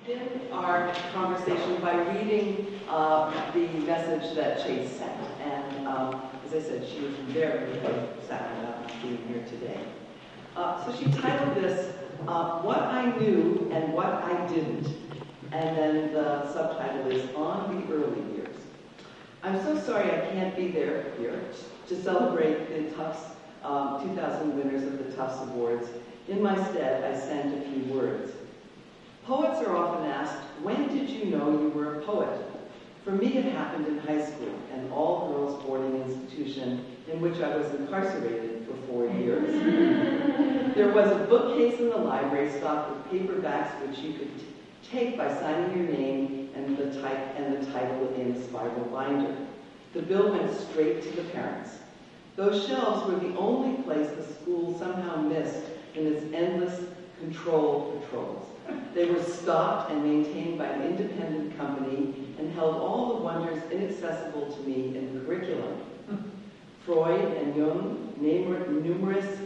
begin our conversation by reading the message that Cate sent. And as I said, she was very, very sad about being here today. So she titled this, What I Knew and What I Didn't. And then the subtitle is On the Early Years. I'm so sorry I can't be there here to celebrate the Tufts 2000 winners of the Tufts Awards. In my stead, I send a few words. Poets are often asked, when did you know you were a poet? For me, it happened in high school, an all-girls boarding institution in which I was incarcerated for 4 years. There was a bookcase in the library stocked with paperbacks which you could take by signing your name and the title in a spiral binder. The bill went straight to the parents. Those shelves were the only place the school somehow missed in its endless control patrols. They were stocked and maintained by an independent company and held all the wonders inaccessible to me in the curriculum. Freud and Jung, numerous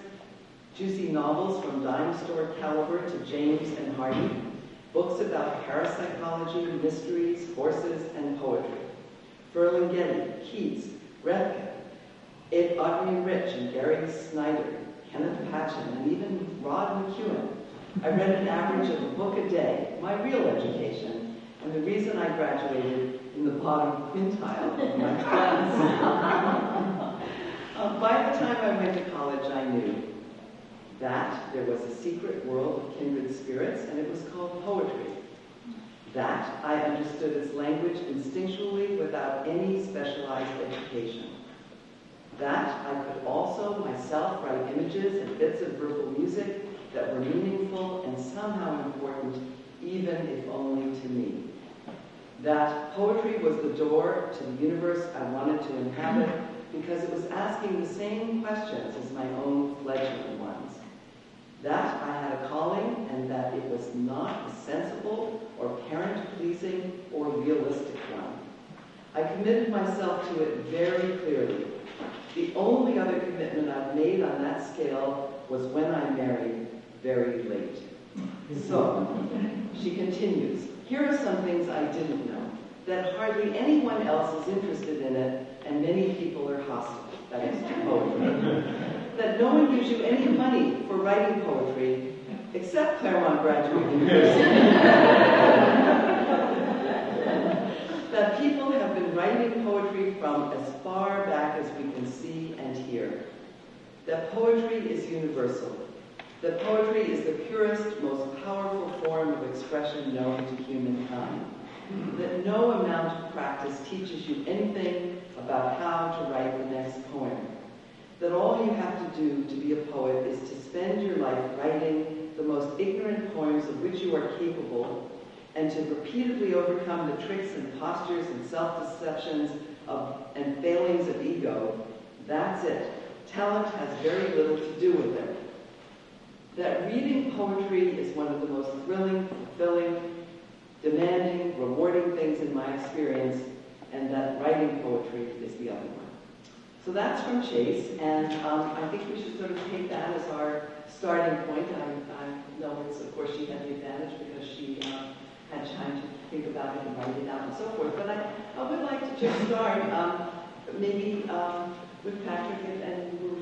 juicy novels from dime store caliber to James and Hardy, books about parapsychology, mysteries, horses, and poetry. Ferlinghetti, Keats, Rebke, Audrey Rich and Gary Snyder, Kenneth Patchen, and even Rod McEwen. I read an average of a book a day, my real education, and the reason I graduated in the bottom quintile of my class. By the time I went to college, I knew that there was a secret world of kindred spirits, and it was called poetry. That I understood its language instinctually without any specialized education. That I could also myself write images and bits of verbal music that were meaningful and somehow important, even if only to me. That poetry was the door to the universe I wanted to inhabit because it was asking the same questions as my own fledgling ones. That I had a calling and that it was not a sensible or parent-pleasing or realistic one. I committed myself to it very clearly. The only other commitment I've made on that scale was when I married very late. So, she continues, here are some things I didn't know, that hardly anyone else is interested in it, and many people are hostile, that is to poetry. That no one gives you any money for writing poetry, except Claremont Graduate University. That people have been writing poetry from as far back as we can see and hear. That poetry is universal. That poetry is the purest, most powerful form of expression known to humankind. That no amount of practice teaches you anything about how to write the next poem. That all you have to do to be a poet is to spend your life writing the most ignorant poems of which you are capable, and to repeatedly overcome the tricks and postures and self-deceptions and failings of ego. That's it. Talent has very little to do with it. That reading poetry is one of the most thrilling, fulfilling, demanding, rewarding things in my experience, and that writing poetry is the other one. So that's from Chase, and I think we should sort of take that as our starting point. I know it's, of course, she had the advantage because she had time to think about it and write it out and so forth. But I would like to just start maybe with Patrick and move.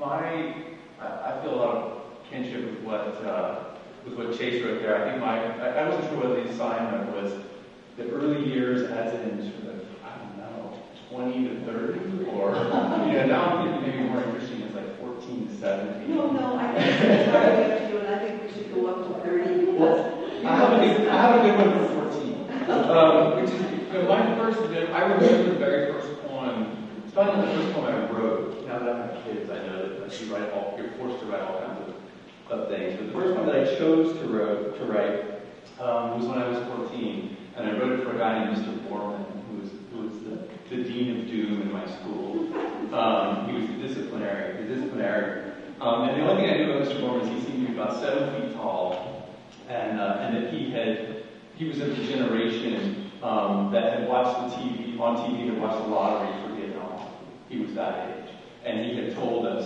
I feel a lot of kinship with what Chase wrote there. I think I wasn't sure what the assignment was. The early years, as in sort of, I don't know, 20 to 30, or now I'm thinking maybe more interesting is like 14 to 17. No, I think it's entirely up to you, and I think we should go up to 30 because I have a good one for 14, which is my first. I remember the very first poem. It's probably the first poem I wrote. Now that I have kids, I know that you're forced to write all kinds of things. But the first one that I chose to write was when I was 14, and I wrote it for a guy named Mr. Borman, who was the dean of doom in my school. He was the disciplinary. And the only thing I knew about Mr. Borman is he seemed to be about 7 feet tall, and that he was of the generation that had watched had watched the lottery for Vietnam. He was that age. And he had told us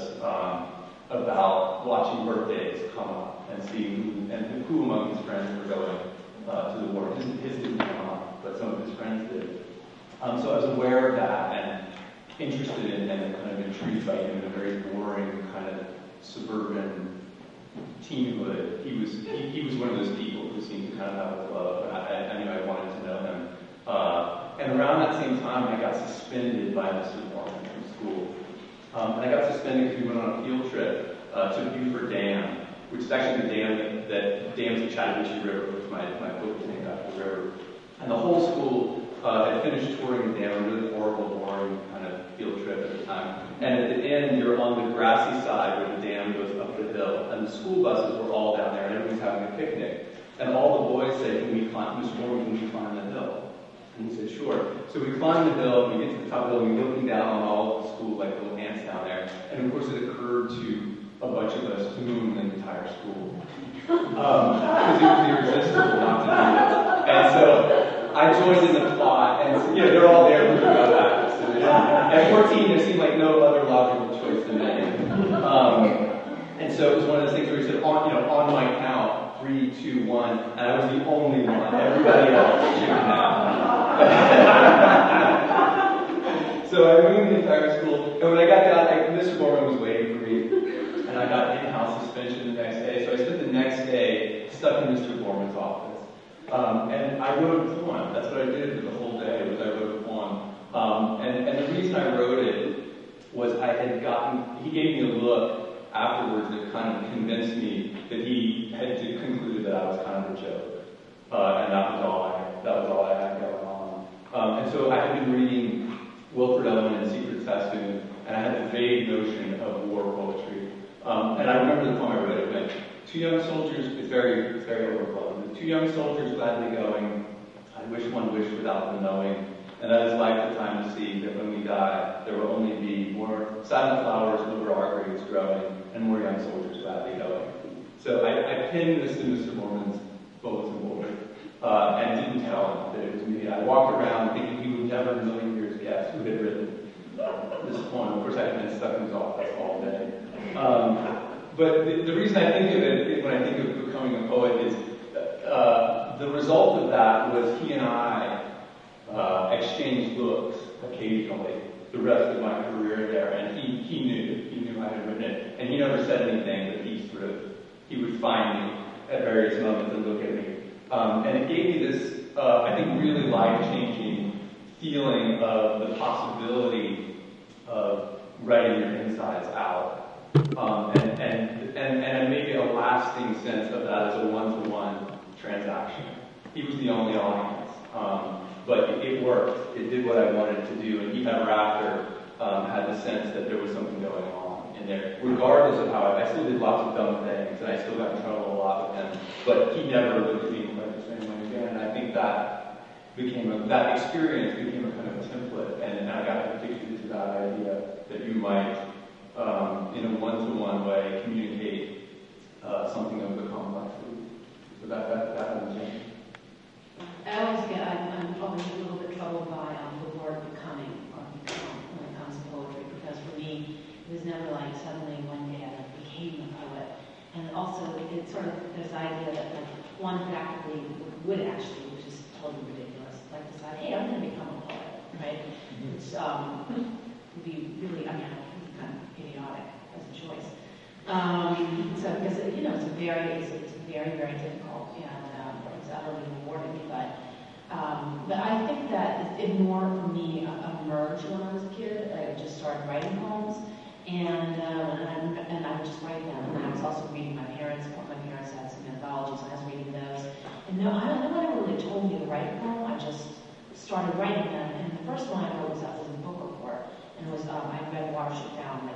about watching birthdays come up and seeing who among his friends were going to the war. His didn't come up, but some of his friends did. So I was aware of that and interested in and kind of intrigued by him in a very boring kind of suburban teenhood. He was one of those people who seemed to kind of have a love, and I knew I wanted to know him. And around that same time, I got suspended by Mr. Borman from school. And I got suspended because we went on a field trip to Beaufort Dam, which is actually the dam that dams the Chattahoochee River, which my book is named after the river. And the whole school had finished touring the dam, a really horrible, boring kind of field trip at the time. And at the end, you're on the grassy side where the dam goes up the hill, and the school buses were all down there, and everybody's having a picnic. And all the boys say, "Can we climb, Mr. Borman, can we climb the hill?" And he said, "Sure." So we climb the hill, and we get to the top of the hill, and we're looking down on all of the school, like little ants down there. And of course, it occurred to a bunch of us to moon the entire school. Because it was irresistible not to do this. And so I joined in the plot, and they're all there looking about that. So at 14, there seemed like no other logical choice to make. And so it was one of those things where he said, on my count, 3, 2, 1, and I was the only one. Everybody else chickened out. So I moved the entire school, and when I got down, Mr. Borman was waiting for me, and I got in-house suspension the next day. So I spent the next day stuck in Mr. Borman's office. And I wrote a poem. That's what I did for the whole day, was I wrote a poem. And the reason I wrote it was he gave me a look afterwards that kind of convinced me that he had concluded that I was kind of a joke. And that was all I had going on. And so I had been reading Wilfred Owen and Secret Sassoon, and I had a vague notion of war poetry. And I remember the poem I wrote. It went, "Two young soldiers," it's very overblown. "Two young soldiers gladly going, I wish one wished without them knowing. And that is like the time to see that when we die, there will only be more silent flowers over our graves growing, and more young soldiers gladly going." So I pinned this to Mr. Borman's bulletin board, and didn't tell him that it was me. I walked around thinking he would never in a million years guess who had written this poem. Of course, I had been stuck in his office all day. But the reason I think of it, when I think of becoming a poet, is the result of that was he and I exchanged looks occasionally the rest of my career there, and he knew I had written it, and he never said anything, but he would find me at various moments and look at me. And it gave me this, I think, really life-changing feeling of the possibility of writing your insides out. And maybe a lasting sense of that as a one-to-one transaction. He was the only audience, but it worked. It did what I wanted it to do, and he never after had the sense that there was something going on in there. Regardless of how I still did lots of dumb things, and I still got in trouble a lot with him, but he never looked at me quite the same way again. And I think that experience became a kind of a template, and I got addicted to that idea that you might, in a one-to-one way, communicate something of the complexity. So that was it. I'm always a little bit troubled by the word become when it comes to poetry, because for me, it was never like suddenly one day I became a poet. And also, it's sort of this idea that one practically would actually, which is totally ridiculous, like decide, hey, I'm going to become a poet, right? Which would be really, kind of idiotic as a choice. So because it's very, very difficult, and it's utterly rewarding. But I think that it more for me emerged when I was a kid. I just started writing poems, and I would just write them. And I was also reading my parents had some anthologies, and I was reading those. And no one ever really told me to write a poem. I just started writing them. And the first one I wrote was in a book report, and it was I read Watership Down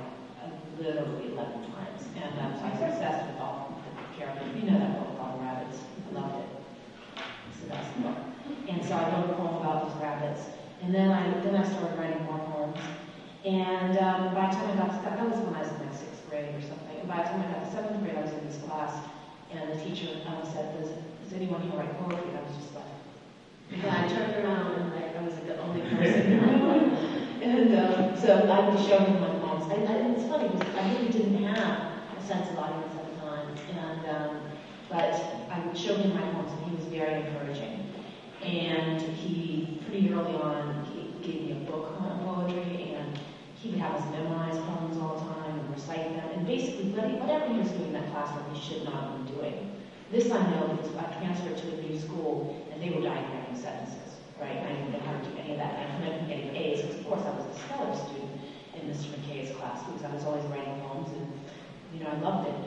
literally 11 times, and so I was obsessed with all the characters. You know that book, All the Rabbits. I loved it. It's the best book. And so I wrote a poem about these rabbits, and then I started writing more poems. And by the time I got to that was when I was in like 6th grade or something. And by the time I got to 7th grade, I was in this class, and the teacher said, "Does anyone here write poetry?" And I was just like, and I turned around and I was the only person. And so I would show him my poems. And it's funny because I really didn't have audience at the time, but I showed him my poems, and he was very encouraging. And he, pretty early on, he gave me a book on poetry, and he would have us memorize poems all the time and recite them. And basically, whatever he was doing in that classroom, he should not have been doing. This I know because I transferred to a new school, and they were diagramming sentences, right? I didn't know how to do any of that. And I went from getting A's, because of course I was a stellar student in Mr. McKay's class, because I was always writing poems, and I loved it.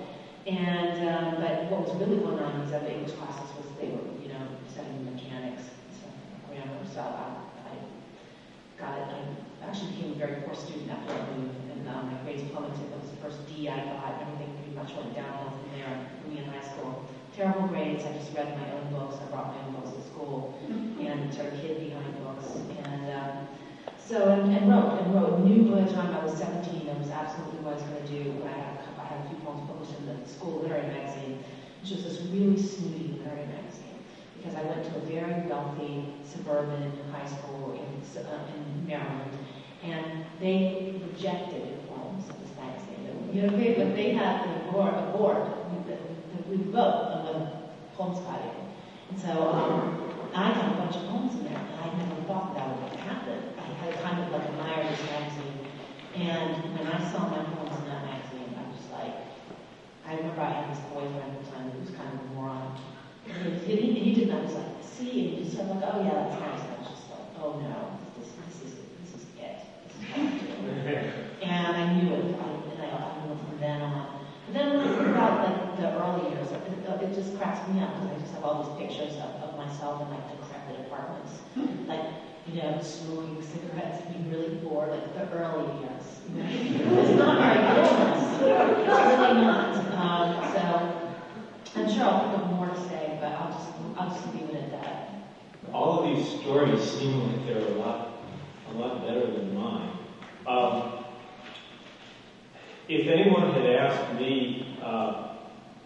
And but what was really going on in these other English classes was they were, studying mechanics, so grammar. So I got it. I actually became a very poor student after I moved, and my grades plummeted. That was the first D I got. Everything pretty much went downhill from there for me in high school. Terrible grades. I just read my own books. I brought my own books to school and sort of hid behind books. And wrote. Knew by the time I was 17 that was absolutely what I was going to do. I had a few poems published in the school literary magazine, which was this really snooty literary magazine, because I went to a very wealthy suburban high school in Maryland, and they rejected the poems of this magazine. But they had a board that we vote on when poems got in. And so I had a bunch of poems in there, and I never thought that would happen. I kind of like admired this magazine, and when I saw my poems in that magazine, I was like, I remember I had this boyfriend at the time who was kind of a moron. And he did not, was like, see, and he just said, like, oh yeah, that's nice. And I was just like, oh no, this is it. This is what I'm doing. And I knew it, and I knew it from then on. But then when I think about like the early years, it just cracks me up, because I just have all these pictures of myself in like decrepit apartments, like, smoking cigarettes, being really bored, like the early years. It's not very good. It's really not. So I'm sure I'll pick up more to say, but I'll just leave it at that. All of these stories seem like they're a lot better than mine. If anyone had asked me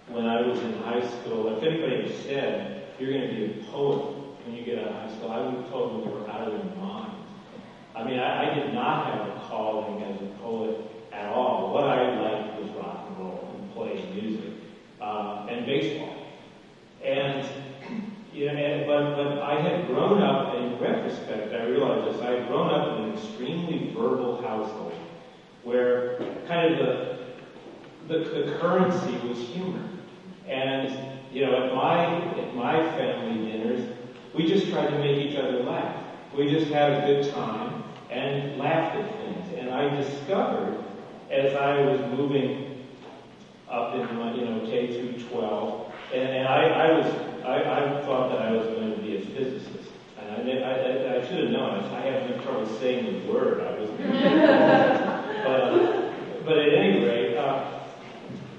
when I was in high school, if anybody had said, you're going to be a poet when you get out of high school, I would have told them they were out of their minds. I mean, I did not have a calling as a poet at all. What I liked was rock and roll and playing music and baseball. And but I had grown up, in retrospect, I realized this, I had grown up in an extremely verbal household where kind of the currency was humor. And at my family dinners, we just tried to make each other laugh. We just had a good time and laughed at things. And I discovered, as I was moving up in my, K through 12, and I thought that I was going to be a physicist. And I should have known. I had no trouble saying the word. But at any rate,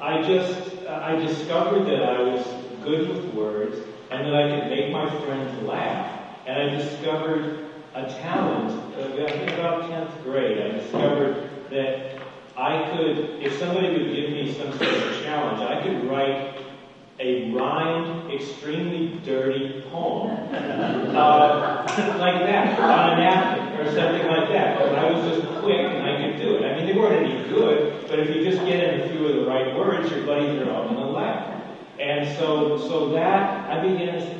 I discovered that I was good with words, and that I could make my friends laugh. And I discovered a talent, I think about 10th grade, I discovered that I could, if somebody would give me some sort of challenge, I could write a rhymed, extremely dirty poem, like that, on a napkin, or something like that. And I was just quick, and I could do it. I mean, they weren't any good, but if you just get in a few of the right words, your buddies are all going to laugh. And so that, I began to say,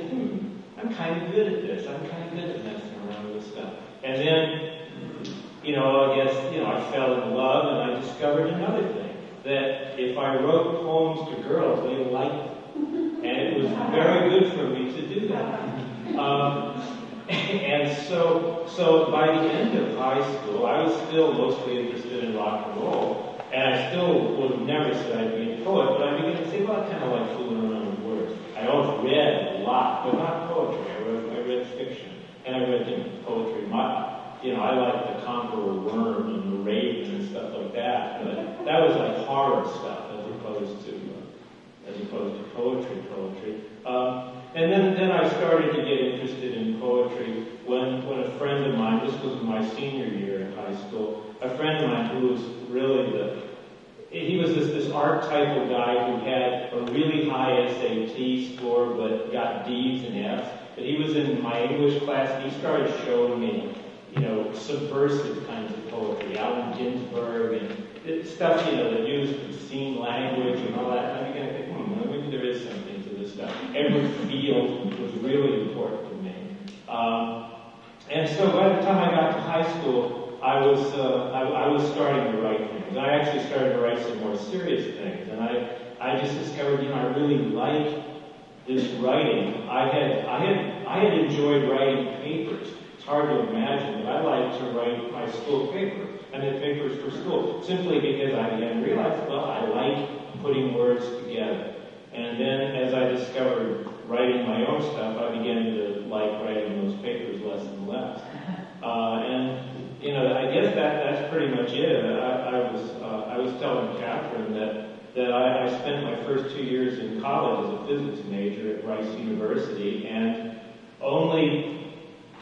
I'm kind of good at this. I'm kind of good at messing around with stuff. And then, I fell in love, and I discovered another thing, that if I wrote poems to girls, they liked them. And it was very good for me to do that. And so by the end of high school, I was still mostly interested in rock and roll, and I still would have never said I'd be a poet, but I began to say, well, I kind of like fooling around with words. I always read a lot, but not poetry. I read fiction, and I read poetry. I like The Conqueror Worm and The Raven and stuff like that, but that was like horror stuff as opposed to poetry. And then I started to get interested in poetry when a friend of mine, this was my senior year in high school, a friend of mine who was really he was this archetypal guy who had a really high SAT score but got D's and F's. But he was in my English class, and he started showing me, subversive kinds of poetry, Allen Ginsberg and stuff, that used obscene language and all that kind every field was really important to me. And so by the time I got to high school, I was starting to write things. I actually started to write some more serious things, and I just discovered, I really like this writing. I had enjoyed writing papers. It's hard to imagine, but I liked to write my school paper and the papers for school, simply because I began to realize, well, I like putting words together. And then as I discovered writing my own stuff, I began to like writing those papers less and less. And I guess that's pretty much it. I was telling Katherine that I spent my first 2 years in college as a physics major at Rice University, and only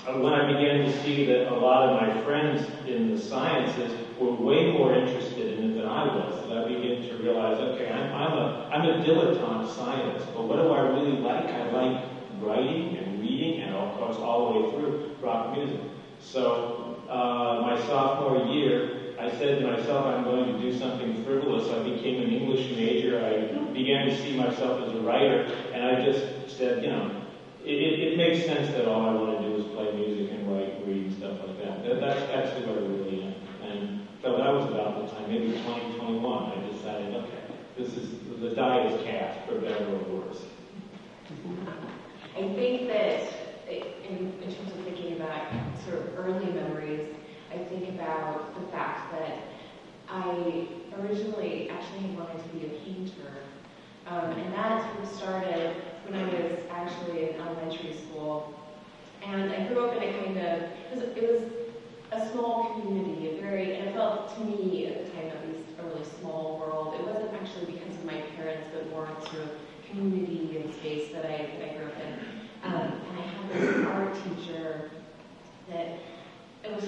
when I began to see that a lot of my friends in the sciences were way more interested in it than I was, that I began to realize, okay, I'm a dilettante scientist, but what do I really like? I like writing and reading, and of course all the way through rock music. So my sophomore year, I said to myself, I'm going to do something frivolous. I became an English major. I began to see myself as a writer, and I just said, it makes sense that all I want to do is play music and write, read, and stuff like that. That's who I really am. And so that was about the time, maybe 2021, I decided, okay, the die is cast, for better or worse. I think that in terms of thinking about sort of early memories, I think about the fact that I originally actually had wanted to be a painter. And that sort of started when I was actually in elementary school. And I grew up in a kind of, it was a small community, and it felt to me at the time at least a really small world. It wasn't actually because of my parents, but more sort of community and space that I grew up in. And I had this art teacher that it was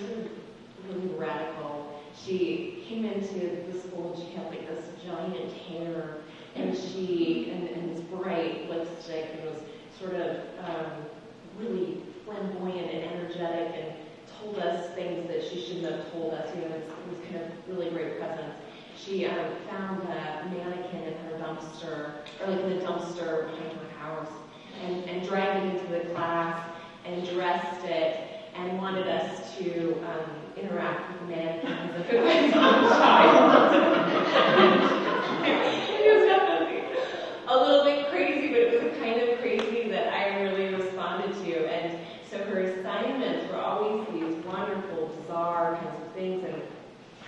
really radical. She came into the school and she had like this giant hair, and and this bright lipstick, and was sort of really flamboyant and energetic, and told us things that she shouldn't have told us. It was kind of really great presence. She found a mannequin in her dumpster, or like in the dumpster behind her house, and dragged it into the class and dressed it, and wanted us to interact with the mannequin as if it was a child. It was definitely a little bit crazy, but it was the kind of crazy that I really responded to. And so her assignments were always these wonderful, bizarre kinds of things. And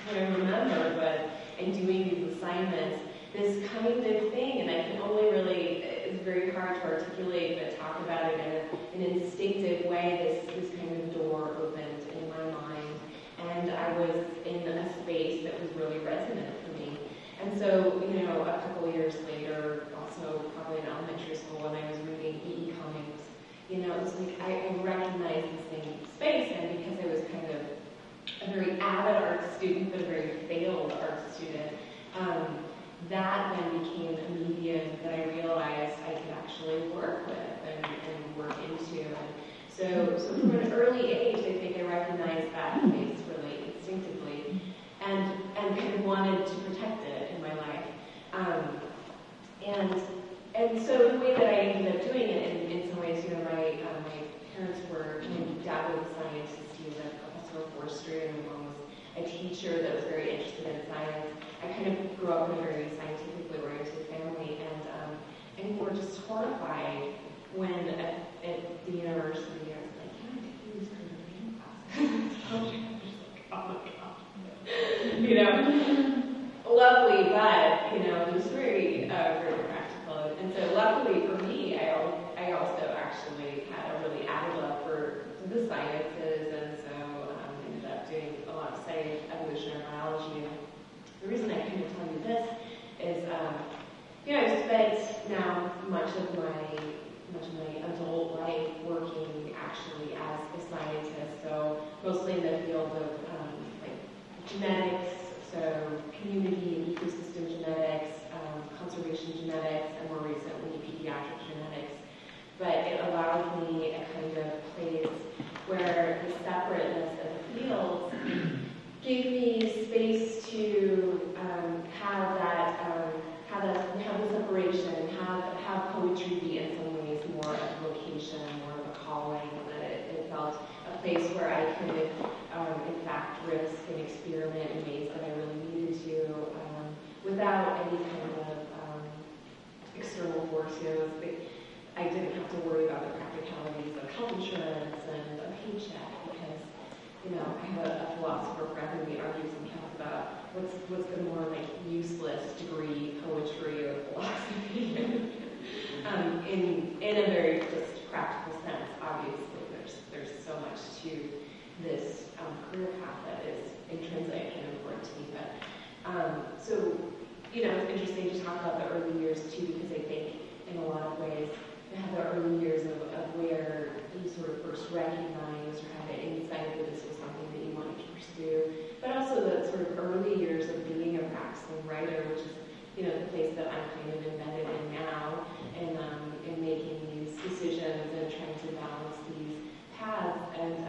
what I remember, in doing these assignments, this kind of thing, and I can only really, it's very hard to articulate, but talk about it in an instinctive way. This kind of door opened in my mind, and I was in a space that was really resonant for me. And so, a couple years later, also probably in elementary school, when I was reading E.E. comics, it was like I recognized this same space, and because I was kind of a very avid art student, but a very failed art student, that then became a medium that I realized I could actually work with and work into. And so from an early age, I think I recognized that space really instinctively, and kind of wanted to protect it in my life. And so the way that I ended up doing it, in some ways, my parents were, my dad was a scientist, he was a professor of forestry, and my mom was a teacher that was very interested in science. I kind of grew up in a very scientifically oriented family, and we were just horrified when at the university I was like, can I take these painting classes? Oh my God. Lovely, but, it was very, very practical. And so luckily for me, I also actually had a really avid love for the sciences, and so ended up doing a lot of study of evolutionary biology. And the reason I kind of tell you this is, I've spent now much of my adult life working actually as a scientist, so mostly in the field of genetics, so community and ecosystem genetics, conservation genetics, and more recently pediatric genetics. But it allowed me a kind of place where the separateness of the fields gave me space to have the separation, have poetry be in some ways to. I didn't have to worry about the practicalities of health insurance and a paycheck because, I have a philosopher friend and we argue sometimes about what's the more like useless degree, poetry or philosophy. In a very just practical sense, obviously, there's so much to this career path that is intrinsic and important to me. But so, it's interesting to talk about the early years too, because I think in a lot of ways, you have the early years of where you sort of first recognize or have an insight that this was something that you wanted to pursue, but also the sort of early years of being a practicing writer, which is, the place that I'm kind of embedded in now, and in making these decisions and trying to balance these paths. And I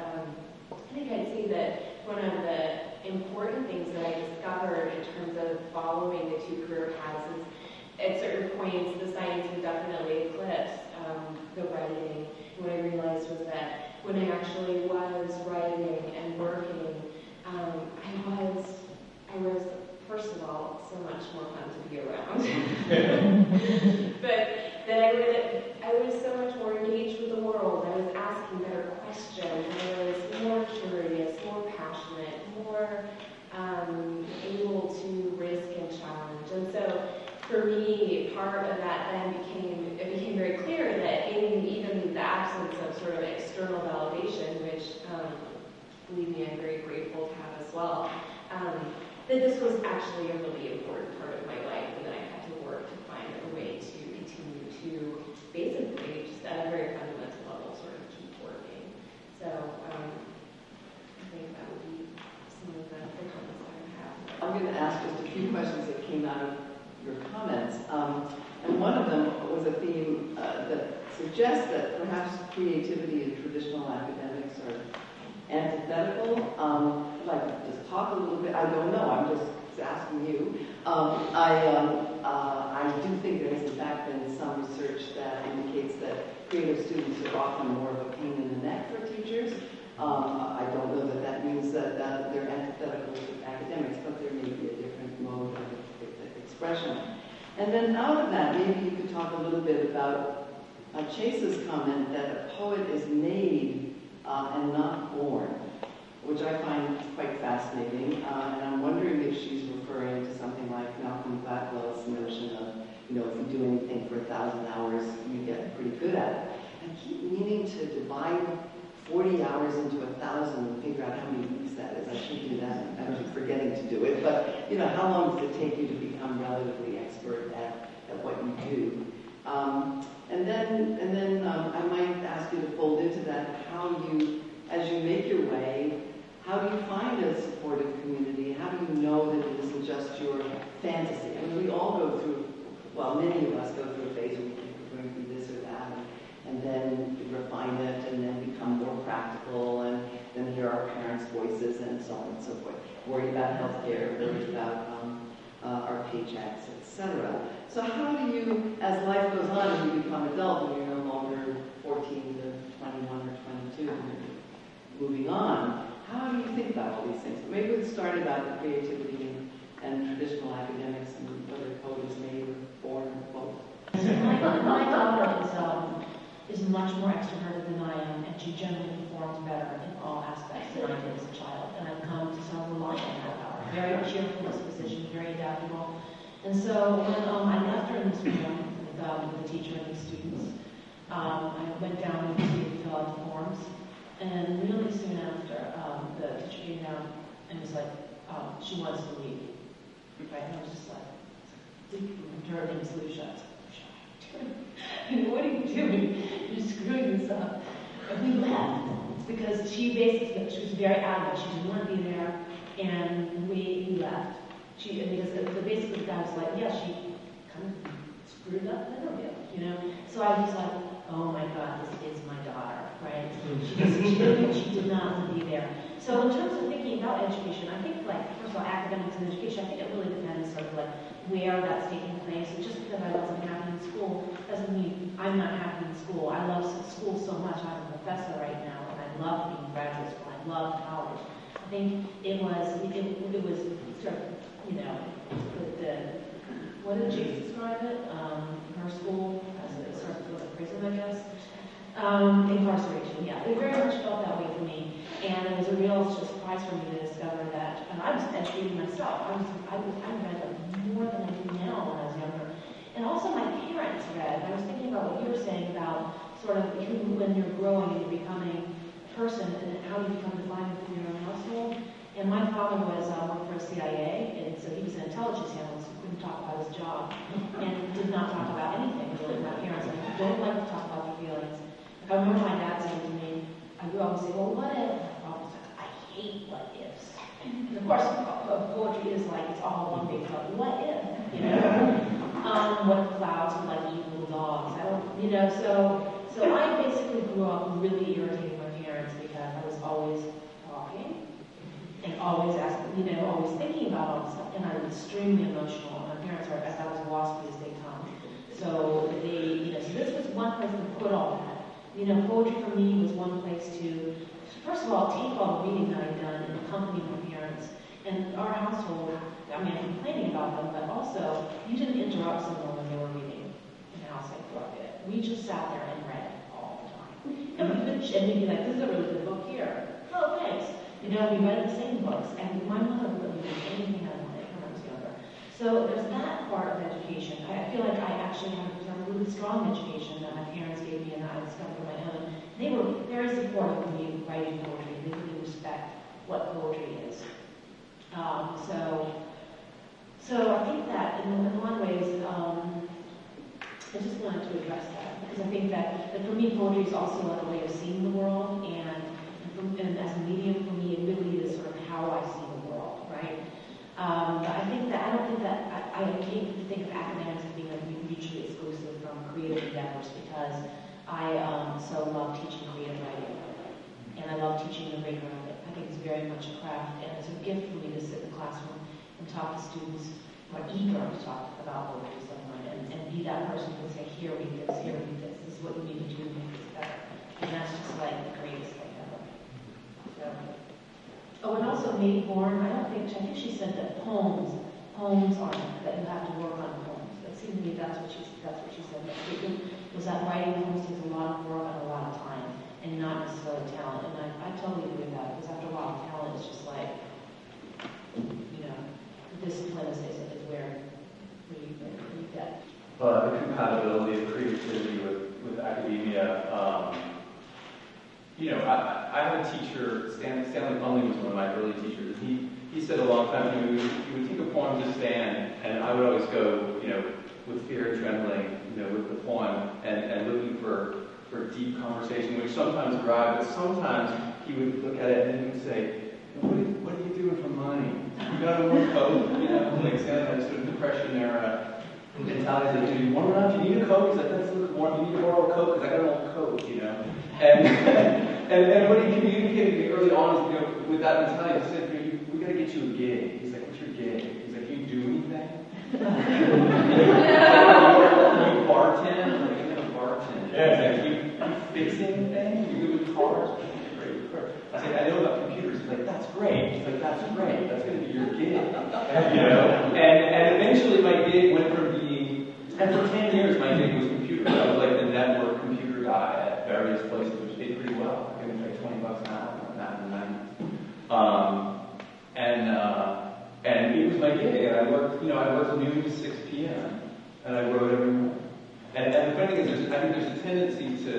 think I'd say that one of the important things that I discovered in terms of following the two career paths is at certain points the science would definitely eclipse the writing. What I realized was that when I actually was writing and working, I was first of all so much more fun to be around. But that I was so much more engaged with the world. I was asking better questions. I was more curious, more passionate, more able to risk and challenge. And so for me, part of that then became very clear that in even the absence of sort of external validation, which believe me, I'm very grateful to have as well, that this was actually a really important part of my life, and that I had to work to find a way to continue to basically just at a very fundamental level sort of keep working. So I think that would be some of the comments I would have. I'm going to ask just a few questions that came out of your comments. And one of them was a theme that suggests that perhaps creativity and traditional academics are antithetical. I'd like to just talk a little bit. I don't know. I'm just asking you. I do think there has in fact been some research that indicates that creative students are often more of a pain in the neck for teachers. I don't know that means that they're antithetical to academics, but there may be a different mode of expression. And then out of that, maybe you could talk a little bit about Chase's comment that a poet is made and not born, which I find quite fascinating. And I'm wondering if she's referring to something like Malcolm Gladwell's notion of, if you do anything for 1,000 hours, you get pretty good at it. I keep meaning to divide 40 hours into 1,000 and figure out how many weeks that is. I should do that. I'm just forgetting to do it. But, how long does it take you to become relatively expert at what you do? And then I might ask you to fold into that how you, as you make your way, how do you find a supportive community? How do you know that it isn't just your fantasy? I mean, we all go through, well, many of us go through a phase where we think we're going to be this or that, and then refine it, and then become more practical, and then hear our parents' voices, and so on and so forth. Worry about healthcare, worry about our paychecks, etc. So how do you, as life goes on and you become adult, when you're no longer 14 to 21 or 22, and you're moving on, how do you think about all these things? Maybe we'll start about the creativity and traditional academics and whether a poet is made or born or both. My daughter is much more extroverted than I am, and she generally performs better in all aspects than I did as a child. And I've come to sort of rely on that power. Very cheerful disposition, very adaptable. And so when I left her in this room with the teacher and the students, I went down to fill out the forms. And really soon after, the teacher came down and was like, she wants to leave. Right? And I was just like, her name is Lucia. What are you doing? You're screwing this up. And we left because she was very adamant. She didn't want to be there, and we left. Because basically the guy was like, yeah, she kind of screwed up the interview, So I was like, oh my God, this is my daughter, right? She did not want to be there. So in terms of thinking about education, I think first of all, academics and education, I think it really depends sort of where that's taking place. And just because I wasn't happy in school doesn't mean I'm not happy in school. I love school so much. I'm a professor right now, and I love being graduate school. I love college. I think it was sort of, what did Chase describe it? Her school as a prison, I guess. Incarceration, yeah. It very much felt that way for me. And it was a real surprise for me to discover that, and I was educating myself. I read more than I do now when I was younger. And also my parents read. And I was thinking about what you were saying about sort of when you're growing and you're becoming a person and how you become defined within your own household. And my father was worked for the CIA, and so he was an intelligence analyst who couldn't talk about his job and did not talk about anything really. My parents don't like to talk about their feelings. I remember my dad saying to me, I would always say, well, what if? I hate what ifs. And of course, poetry is like, it's all one big thought. What if? You know? What if clouds would like eat little dogs? I don't, you know, so I basically grew up really irritating my parents because I was always talking and always asking, you know, always thinking about all this stuff. And I was extremely emotional. My parents are, as I was waspy as they come. So they, you know, so this was one place to put all that. You know, poetry for me was one place to, first of all, take all the reading that I'd done and accompany my parents. And our household, I mean, I'm complaining about them, but also, you didn't interrupt someone when they were reading in the house I grew up in. We just sat there and read all the time. And we'd be like, this is a really good book here. Oh, thanks. You know, we read the same books, and my mother wouldn't do anything I wanted when I was younger. So there's that part of education. I feel like I actually had a really strong education that my parents gave me and I discovered on my own. They were very supportive of me writing poetry. They really respect what poetry is. So I think that in a lot of ways, I just wanted to address that because I think that for me, poetry is also like a way of seeing the world, and as a medium for me, it really is sort of how I see the world, right? But I think that I don't think that I hate to think of academics as being like mutually exclusive from creative endeavors because I so love teaching creative writing, and I love teaching the rigor of it. I think it's very much a craft, and it's a gift for me to sit in the classroom and talk to students who are eager to talk about poetry and be that person who can say, here read this, this is what you need to do to make this better. And that's just like the greatest thing ever. So. Oh, and also Mayborn, I think she said that poems are, that you have to work on poems. It seemed to me that's what she said. That statement was that writing poems takes a lot of work and a lot of time, and not necessarily talent. And I totally agree with that, because after a while, talent is just like, you know, the discipline is where you get. The compatibility of creativity with academia. You know, I had a teacher, Stanley Bunley was one of my early teachers. He said a long time, you know, he would take a poem to Stan, and I would always go, you know, with fear and trembling, you know, with the poem, and looking for deep conversation, which sometimes arrived, but sometimes he would look at it and he would say, what are you doing for money? You got a more coat, you know, like Stan had sort of Depression era. Italian's like, do you warm enough? Do you need a coat? He's like, that's a little warm. You need a more coat? Because I got an old coat, you know. And what he communicated to me early on is, you know, with that mentality, he said, we got to get you a gig. He's like, what's your gig? He's like, can you do anything? Can you bartend? Like, I'm going to bartend. He's like, can you fix anything? You good with cars? Great with cars. I said, I know about computers. He's like, that's great. He's like, that's great. That's going to be your gig. You know? And eventually my gig went from being, and for 10 years my gig was computers. I was like the network computer guy at various places, which paid pretty well. I could make $20 an hour on that in the 90s. And it was my gig, and I worked noon to 6 p.m. and I wrote every morning. And the funny thing is, I think there's a tendency to,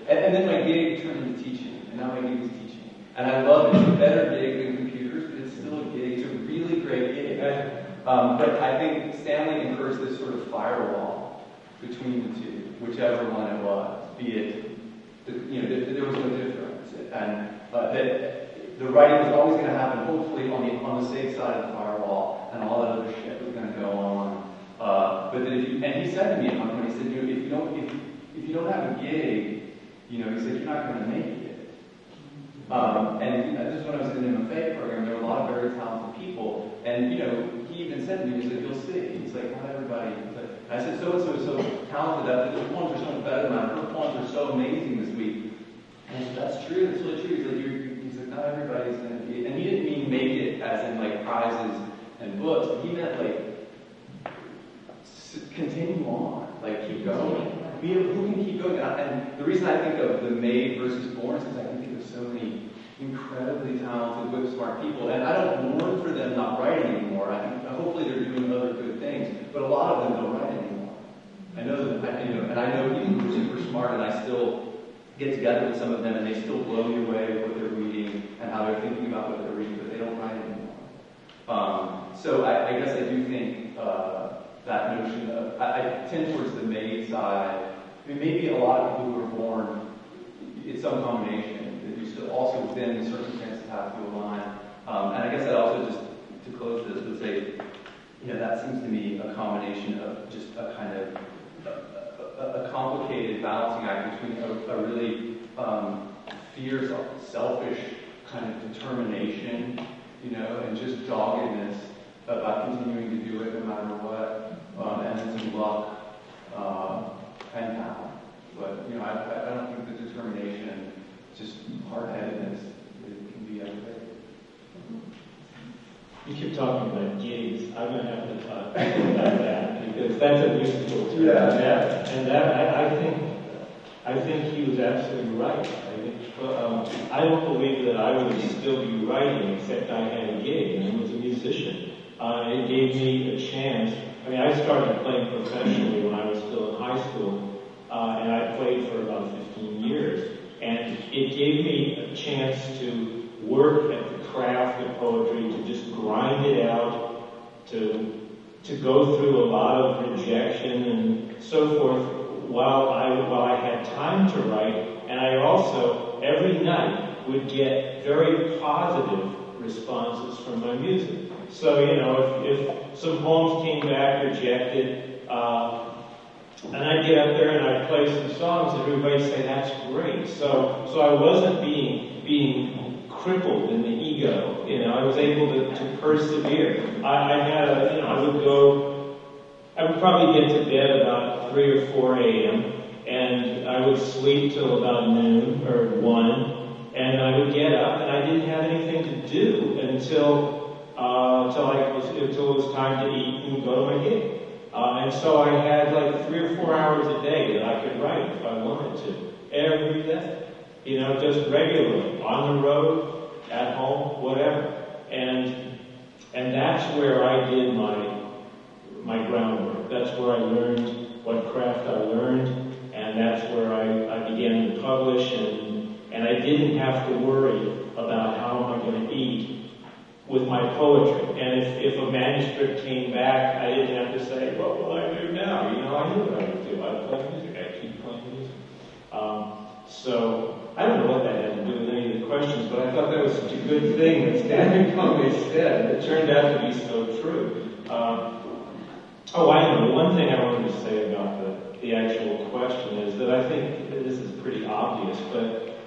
and then my gig turned into teaching, and now my gig is teaching. And I love it. It's a better gig than computers, but it's still a gig. It's a really great gig. But I think Stanley encouraged this sort of firewall between the two, whichever one it was. Be it, there was no difference, and the writing was always going to happen, hopefully on the safe side of the firewall, and all that other shit was going to go on. But then and he said to me at one point, he said, if you don't have a gig, he said you're not going to make it. And just when I was in the MFA program, there were a lot of very talented people, and he even said to me, he said, you'll see. He's like, not everybody. I said, so-and-so is so talented that the poems are so much better than mine. Her poems are so amazing this week. And I said, that's true, that's really true. He's like, not everybody's going to be. And he didn't mean make it as in like prizes and books. He meant like continue on, like keep going. who can keep going? And the reason I think of the made versus born is because I can think of so many incredibly talented, whip smart people, and I don't mourn for them not writing anymore. I think hopefully they're doing other good things, but a lot of them don't write anymore. I know that, and I know people who are super smart, and I still get together with some of them, and they still blow me away with what they're reading and how they're thinking about what they're reading, but they don't write anymore. So I guess I do think that notion of, I tend towards the made side. I mean, maybe a lot of people who are born, it's some combination that you still also within the circumstances have to align. And I guess I'd also just, to close this, would say, that seems to me a combination of just a kind of a complicated balancing act between a really fierce, selfish kind of determination, and just doggedness about continuing to do it no matter what, and then some luck and talent. But I don't think the determination, just hard-headedness, it can be everything. You keep talking about gigs. I'm going to have to talk about that because that's a musical term. Yeah. And that I think he was absolutely right. I don't believe that I would still be writing except I had a gig and I was a musician. It gave me a chance. I mean, I started playing professionally when I was still in high school, and I played for about 15 years. And it gave me a chance to work at the craft of poetry, to just grind it out, to go through a lot of rejection and so forth while I had time to write. And I also, every night, would get very positive responses from my music. So, if some poems came back rejected, and I'd get up there and I'd play some songs and everybody'd say, that's great. So I wasn't being crippled in the ego. I was able to persevere. I would probably get to bed about 3 or 4 a.m. and I would sleep till about noon or 1, and I would get up and I didn't have anything to do until it was time to eat and go to my gig. And so I had like 3 or 4 hours a day that I could write if I wanted to, every day. Just regularly, on the road, at home, whatever. And that's where I did my groundwork. That's where I learned what craft I learned, and that's where I began to publish, and I didn't have to worry about how am I going to eat with my poetry. And if a manuscript came back, I didn't have to say, what will I do now? I knew what I would do. I'd play music. I'd keep playing music. So I don't know what that had to do with any of the questions, but I thought that was such a good thing that Stanley Covey said, and it turned out to be so true. I know. One thing I wanted to say about the actual question is that I think this is pretty obvious, but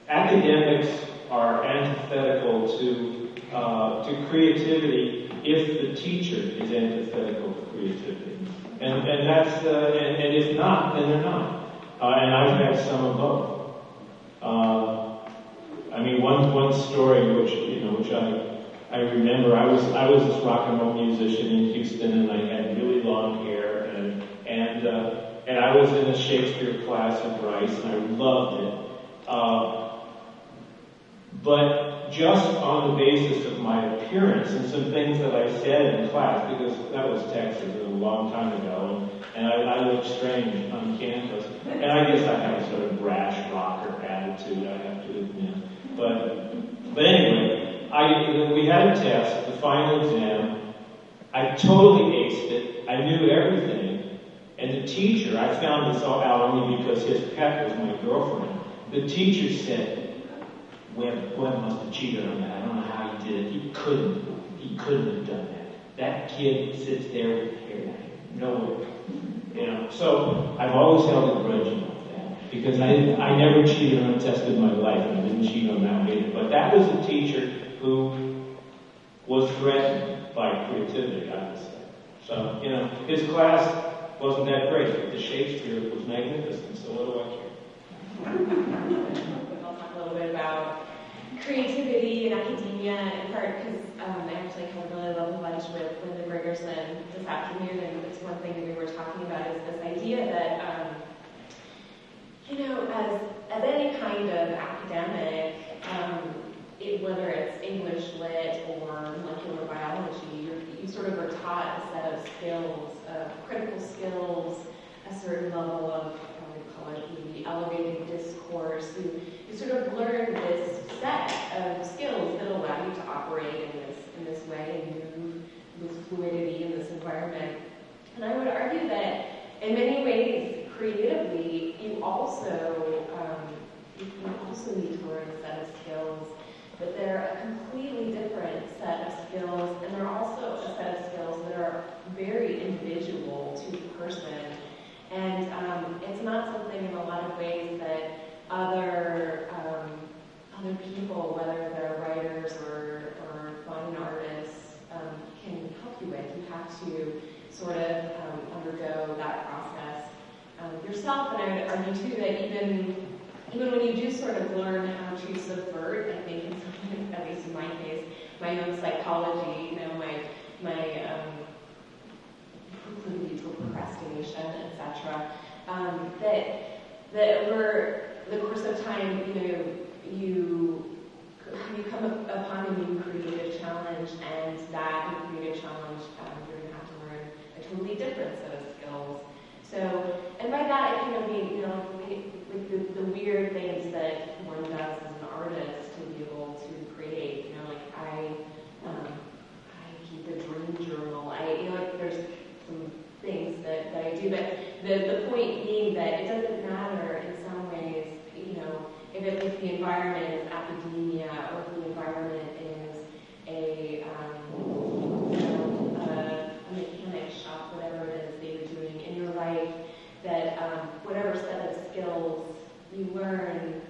academics are antithetical to creativity if the teacher is antithetical to creativity, and that's and if not, then they're not. And I've had some of both. One story which I remember. I was this rock and roll musician in Houston, and I had really long hair, and I was in a Shakespeare class at Rice, and I loved it. But just on the basis of my appearance and some things that I said in class, because that was Texas a long time ago, and I looked strange on campus. And I guess I have a sort of brash rocker attitude, I have to admit. But anyway, we had a test, the final exam. I totally aced it. I knew everything. And the teacher, I found this all out only because his pet was my girlfriend. The teacher said, Webb must have cheated on that. I don't know how he did it. He couldn't have done that. That kid sits there with hair. No way. So I've always held a grudge about that because I never cheated on a test in my life, and I didn't cheat on that one either. But that was a teacher who was threatened by creativity, I would say. So, his class wasn't that great, but the Shakespeare was magnificent, so what do I care? I'll talk a little bit about creativity in academia, in part because I actually had a really lovely lunch with Linda Gregerson this afternoon, and it's one thing that we were talking about is this idea that as any kind of academic, whether it's English lit or molecular biology, you sort of are taught a set of skills, critical skills, a certain level of, how we call it, the elevated discourse. You sort of learn this set of skills that allow you to operate in this way and move with fluidity in this environment. And I would argue that in many ways, creatively, you also need to learn a set of skills, but they're a completely different set of skills, and they're also a set of skills that are very individual to the person. And it's not something in a lot of ways that other people, whether they're writers or fine artists, can help you with. You have to sort of undergo that process yourself. And I would argue too that even when you do sort of learn how to subvert, I think in some, at least in my case, my own psychology, my proclivity to procrastination, etc. That over the course of time, you come upon a new creative challenge, and that new creative challenge, you're going to have to learn a totally different set of skills. So, and by that I kind of mean, like the weird things that one does as an artist to be able to create. I keep a dream journal. There's some things that I do, but the point being that it doesn't matter in some ways, if the environment is academia or if the environment is a mechanic shop, whatever it is that you're doing in your life, that whatever set of skills you learn,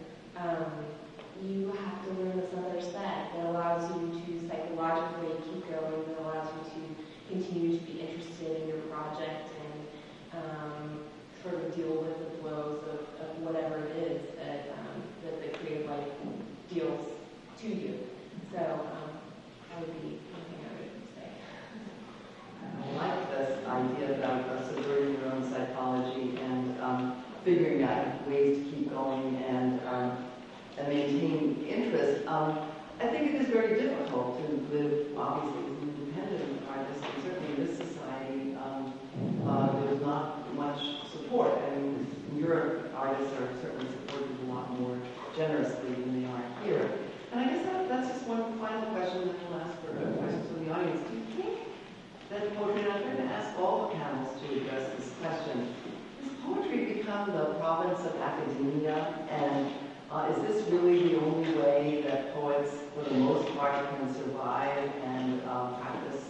you have to learn this other set that allows you to psychologically keep going, that allows you to continue to be interested in your project and sort of deal with the flows of whatever it is that the creative life deals to you. So that would be one thing I would say. I like this idea about subverting your own psychology and figuring out ways to keep going and maintain interest. I think it is very difficult to live, obviously, as an independent artist, and certainly in this society, there's not much support. I mean, in Europe, artists are certainly supported a lot more generously than they are here. And I guess that's just one final question, and then we'll ask for questions from the audience. Do you think that poetry, and I'm going to ask all the panels to address this question, has poetry become the province of academia? And is this really the only way that poets, for the most part, can survive and practice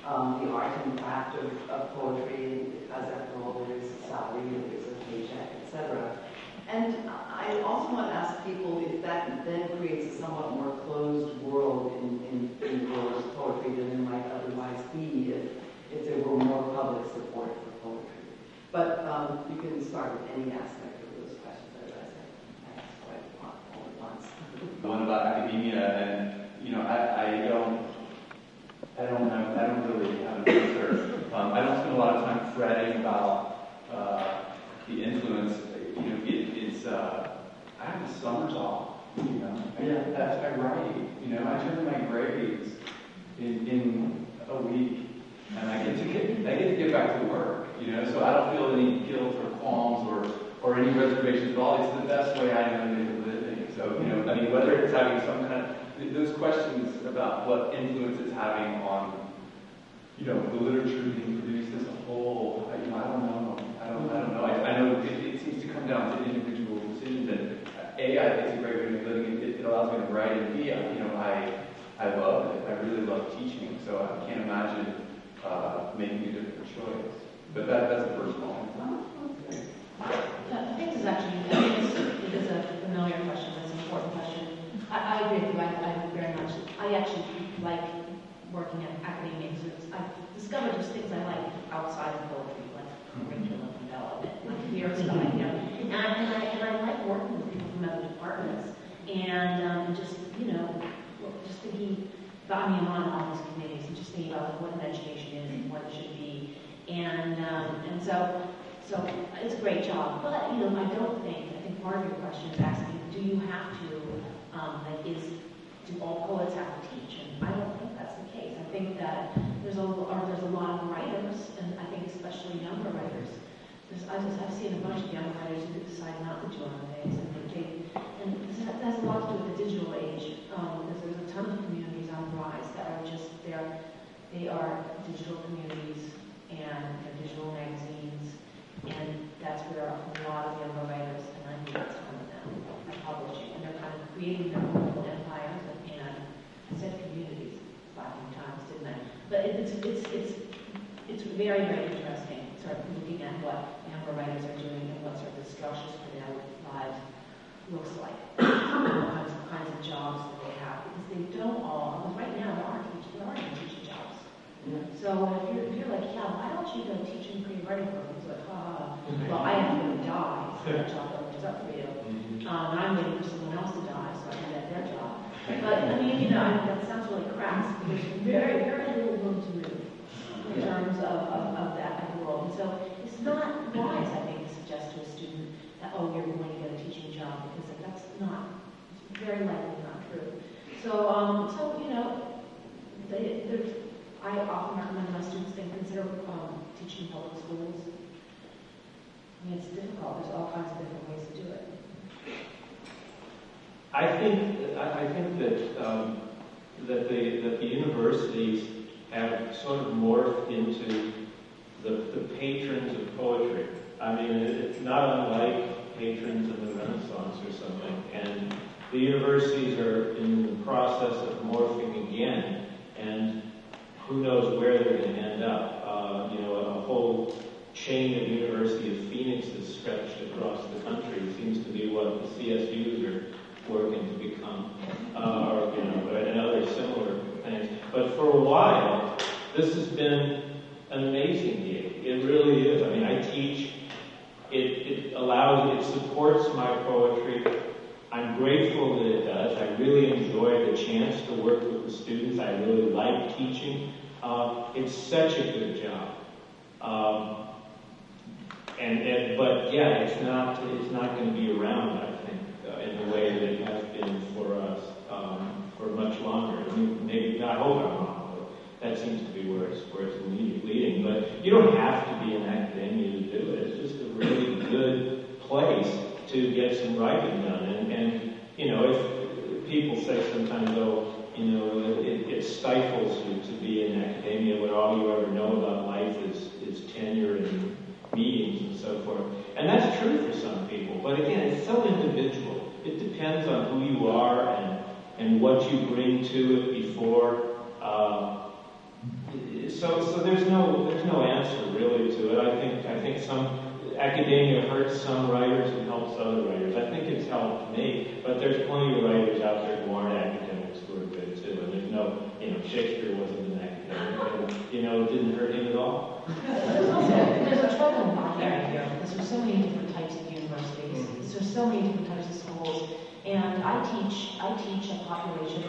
the art and craft of poetry? Because after all, there is a salary, there's a paycheck, etc. And I also want to ask people if that then creates a somewhat more closed world in poetry than there might otherwise be if there were more public support for poetry. But you can start with any aspect of those questions, as I said. Thanks quite all at once. The one about academia, and I don't really have an answer. I don't spend a lot of time fretting about the influence. I have the summers off. I write. I turn my grades in a week, and I get to get back to work. So I don't feel any guilt or qualms or any reservations at all. It's the best way I know to make a living. So whether it's having some kind of those questions about what influence it's having on the literature being produced as a whole. I don't know. I know it seems to come down to individual decisions. And A, I think it's a great way to make a living. It allows me to write, and B, I love it. I really love teaching, so I can't imagine making a different choice. But that's the first one. I think this is actually, it is a familiar question, it's an important question. I agree with you, I very much, I actually like working at academia because I've discovered just things I like outside of poetry, like curriculum development, like here stuff, and I like working with people from other departments, and just, just thinking, I'm on all these committees, and just thinking about what an education is and what it should be, and so it's a great job, but I think part of your question is asking, do you have to, do all poets have to teach? And I don't think that's the case. I think that there's a lot of writers, and I think especially younger writers. I've seen a bunch of young writers who decide not to join the days, and this has a lot to do with the digital age. There's a ton of communities on the rise that are just there. They are digital communities, and they're digital magazines, and that's where a lot of younger writers, and I think that's one of them, are publishing, and they're kind of creating their own little empires, and I said communities 5 times, didn't I? But it's very, very interesting, sort of looking at what younger writers are doing and what sort of the structures for their lives looks like, what kinds of jobs that they have, because they don't all, right now there aren't teaching jobs. So if you're like, yeah, why don't you go teaching pre-writing programs? Like, well, I have to go die, so that job opens up for you. And I'm waiting for someone else to die so I can get their job. But I mean, that sounds really crass, but there's very, very little room to move in terms of that world. And so it's not wise, I think, to suggest to a student that, oh, you're going to get a teaching job, because that's not, it's very likely not true. So I often recommend my students to consider teaching in public schools. I mean, it's difficult. There's all kinds of different ways to do it. I think that the universities have sort of morphed into the patrons of poetry. I mean, it's not unlike patrons of the Renaissance or something. And the universities are in the process of morphing again, and who knows where they're going to end up. A whole chain of University of Phoenix that's stretched across the country seems to be what the CSUs are working to become, and other similar things. But for a while, this has been an amazing gig. It really is. I mean, I teach. It supports my poetry. I'm grateful that it does. I really enjoy the chance to work with the students. I really like teaching. It's such a good job. But yeah, it's not going to be around, I think, in the way that it has been for us for much longer. I mean, maybe, I hope I'm wrong, but that seems to be where it's leading. But you don't have to be in academia to do it. It's just a really good place to get some writing done. And if people say sometimes, it stifles you to be in academia when all you ever know about life is tenure and meetings and so forth. And that's true for some people. But again, it's so individual. It depends on who you are and what you bring to it before. So there's no answer really to it. I think some academia hurts some writers and helps other writers. I think it's helped me, but there's plenty of writers out there who aren't academics who are good too. And there's no, Shakespeare wasn't an academic, and it didn't hurt him at all. There's a trouble in binary here, because there's so many different types of universities. There's so many different types of schools, and I teach a population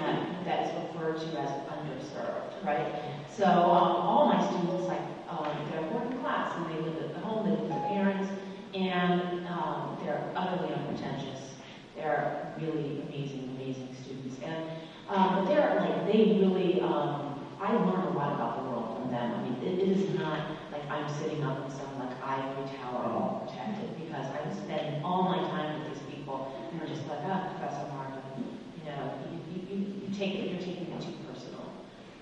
that is referred to as underserved, right? So all my students, they're working class, and they live at home, they live with their parents, and they're utterly unpretentious. They're really amazing students, and but they really. I learn a lot about the world from them. I mean, it is not like I'm sitting up in some ivory tower all protected, because I'm spending all my time with these people, and they're just like, Professor Marvin, you're taking it too personal,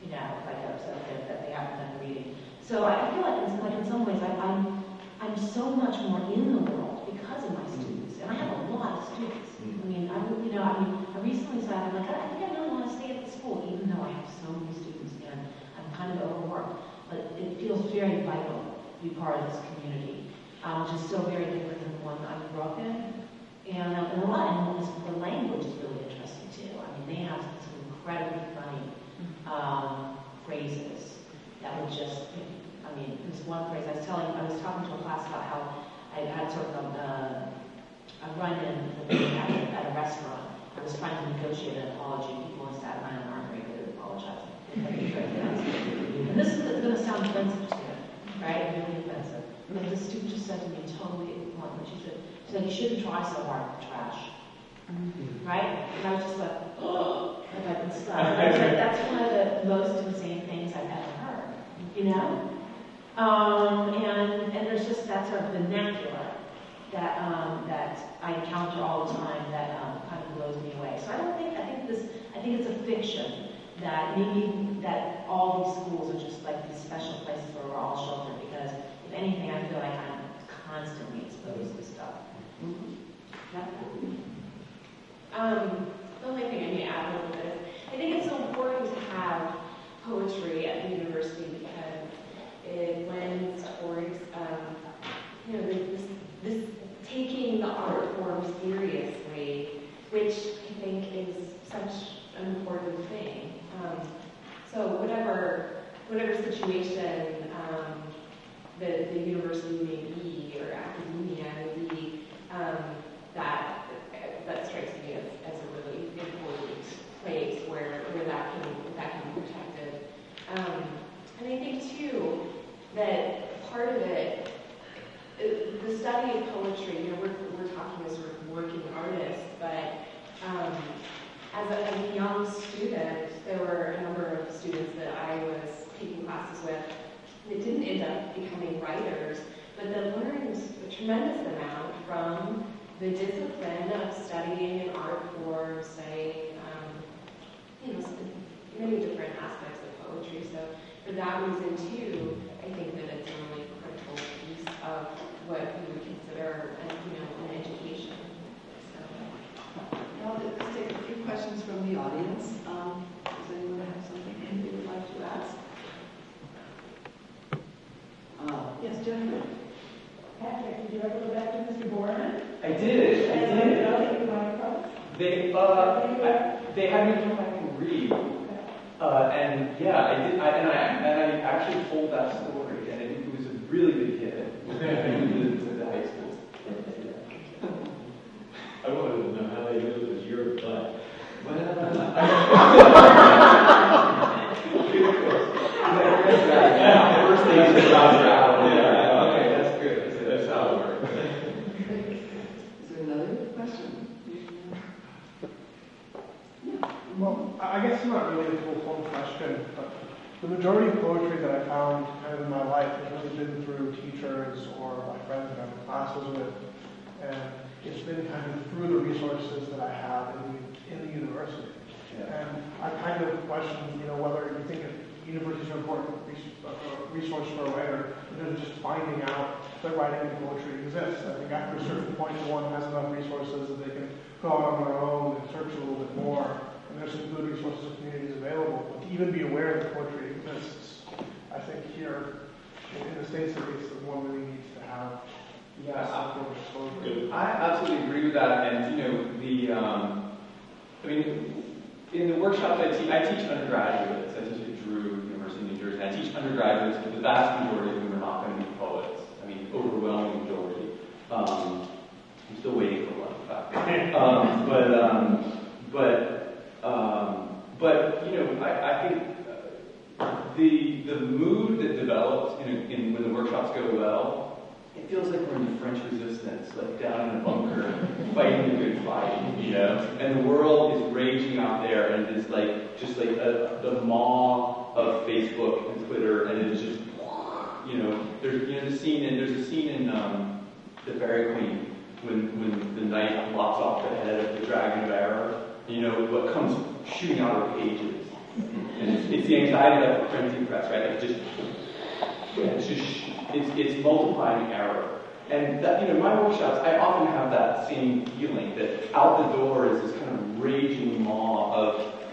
that they haven't done reading. So I feel like in some ways I'm so much more in the world because of my students, and I have a lot of students. I mean, I recently said, I'm like, I think I really want to stay at the school, even though I have so many students, and I'm kind of overworked. But it feels very vital to be part of this community, which is so very different than the one I grew up in. And the language is really interesting too. I mean, they have some incredibly funny phrases that would just, there's one phrase I was talking to a class about how I had sort of a run-in at a restaurant. I was trying to negotiate an apology. People in Staten Island aren't very good at apologizing. And this is going to sound offensive to you, right? Really offensive. And the student just said to me totally bluntly, she said, you shouldn't try so hard with trash. Right? And I was just like, oh, like I've been stuck. And I was like, that's one of the most insane things I've ever heard, you know? And there's just that sort of vernacular that I encounter all the time that kind of blows me away. So I think it's a fiction that maybe that all these schools are just like these special places where we're all sheltered, because if anything, I feel like I'm constantly exposed to stuff. The only thing I need to add a little bit is I think it's so important to have poetry at the university because it lends towards this taking the art form seriously, which I think is such an important thing. So whatever situation the university may be or academia may be, that strikes me as a really important place where that can be protected. And I think too that part of it, the study of poetry, we're talking as sort of working artists, but as a young student, there were a number of students that I was taking classes with that didn't end up becoming writers, but that learned a tremendous amount from the discipline of studying an art form, studying many different aspects of poetry. So for that reason too, I think that it's a really critical piece of what we would consider an education. So. Well, let's take a few questions from the audience. Does anyone have something they would like to ask? Yes, Jennifer. Patrick, did you ever go back to Mr. Borman? I did. They had me come back and read. And yeah, I did. And I actually told that story, and it was a really big hit. To the high school. I wanted to know how they knew it was your butt. First thing is okay, that's good. That's how it works. Is there another question? Well, I guess it's not really a full-form question, but the majority of poetry that I found kind of in my life has really been through teachers or my friends that I'm in classes with, and it's been kind of through the resources that I have in the university. Yeah. And I kind of question, whether you think universities are an important resource for a writer, than just finding out that writing and poetry exists. I think after a certain point, one has enough resources that they can go out on their own and search a little bit more. And there's some good resources and communities available. But to even be aware that poetry exists, I think here, in the States at least, that one really needs to have some exposure. I absolutely agree with that. And, in the workshops I teach undergraduates. I teach at Drew University of New Jersey. I teach undergraduates, but the vast majority of them are not going to be poets. Overwhelming majority. I'm still waiting for one, in fact. I think the mood that develops when the workshops go well, it feels like we're in the French Resistance, like down in a bunker, fighting a good fight, And the world is raging out there, and it's just like the maw of Facebook and Twitter, and it's just, there's a scene in The Fairy Queen when the knight lops off the head of the dragon bearer. What comes shooting out of pages, and it's the anxiety of the printing press, right? It's multiplying error. And that, my workshops, I often have that same feeling that out the door is this kind of raging maw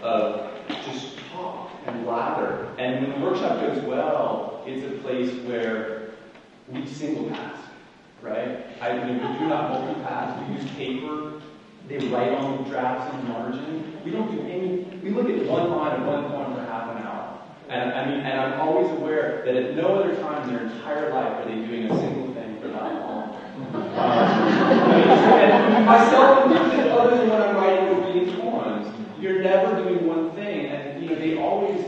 of just talk and lather. And when the workshop goes well, it's a place where we single task, right? We do not multitask. We use paper. They write on the drafts in the margin. We don't do any. We look at one line of one poem for half an hour. And I'm always aware that at no other time in their entire life are they doing a single thing for that long. I seldom do it other than when I'm writing or reading poems. You're never doing one thing, and they always.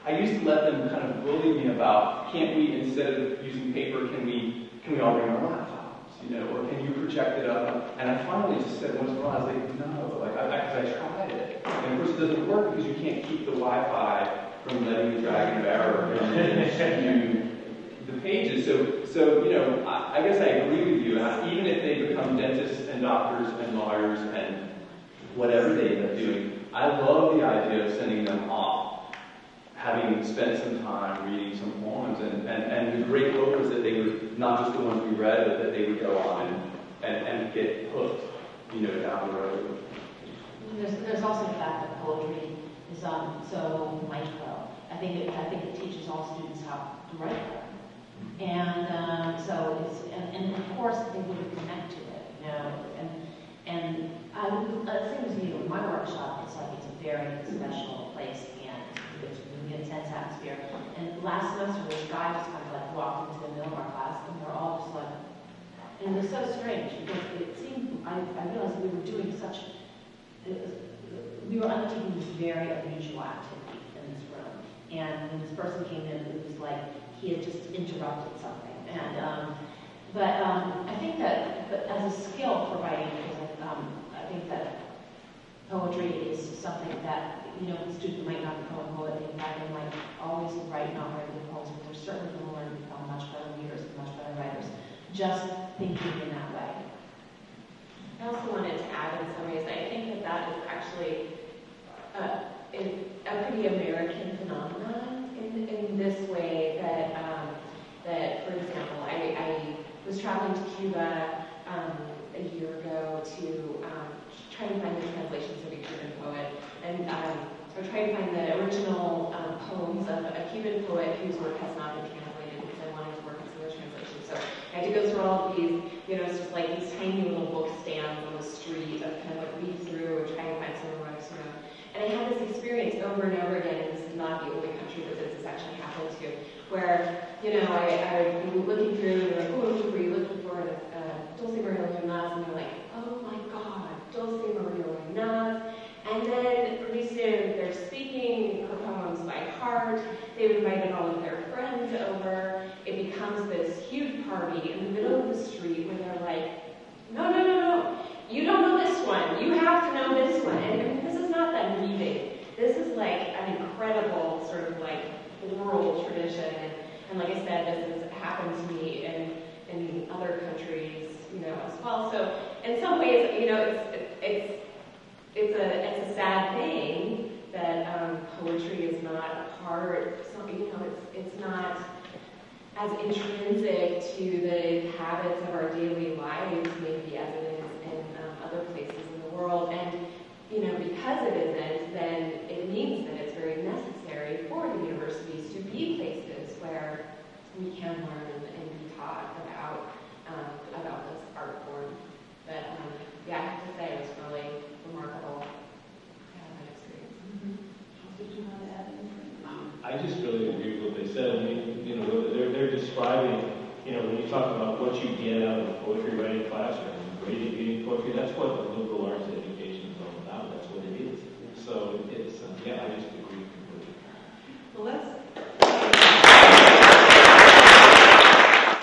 I used to let them kind of bully me about, can't we, instead of using paper, can we can we all bring our laptops, you know, or can you project it up? And I finally just said once in a while, I was like, no, like, because I tried it. And of course it doesn't work because you can't keep the Wi-Fi from letting the Dragon of Error skew the pages. So you know, I guess I agree with you. Even if they become dentists and doctors and lawyers and whatever they end up doing, I love the idea of sending them off, having spent some time reading some poems, and the great hope is that they would, not just the ones we read, but that they would go on and get hooked, you know, down the road. There's also the fact that poetry is so micro. I think it teaches all students how to write. And so it's, and of course they would connect to it, you know, and I would, same as you, my workshop, it's like, it's a very special place, and it's a really intense atmosphere. And last semester, this guy just kind of like walked into the middle of our class, and we're all just like, and it was so strange, because it seemed, I realized we were doing such, we were undertaking this very unusual activity in this room. And when this person came in, it was like, he had just interrupted something. And, I think that, but as a skill for writing, I think that poetry is something that, you know, the student might not become a poet, in fact, they might always write not very good poems, but they're certainly going to learn to become much better readers and much better writers, just thinking in that way. I also wanted to add in some ways, I think that is actually a pretty American phenomenon in this way that, for example, I was traveling to Cuba a year ago to try to find the translations of a Cuban poet, and I tried to find the original poems of a Cuban poet whose work has not been translated because I wanted to work on some of the translations. So I had to go through all of these, you know, it's just like these tiny little book stands on the street of kind of like read through and try and find some of what I was, you know. And I had this experience over and over again, and this is not the only country that this has actually happened to, where, you know, I would be looking through, and they're like, oh, who were you looking for? Dulce Maria Leonaz, and they're like, oh my God, Dulce Maria Leonaz. And then pretty soon they're speaking her poems by heart. They've invited all of their friends over. It becomes this huge party in the middle of the street where they're like, no, no, no, no. You don't know this one. You have to know this one. And this is not that reading. This is like an incredible sort of like oral tradition. And like I said, this has happened to me in other countries, you know, as well. So in some ways, you know, it's a sad thing that poetry is not a part. So, you know, it's not as intrinsic to the habits of our daily lives, maybe as it is in other places in the world. And, you know, because it isn't, then it means that it's very necessary for the universities to be places where we can learn and be taught about this art form. But yeah, I have to say it was really remarkable experience. Did you want to add anything? I just really agree with what they said. I mean, you know, they're describing, you know, when you talk about what you get out of a poetry writing classroom, graded reading poetry, that's what the liberal arts education is all about. That's what it is. So it's, yeah, I just agree completely. Well, let's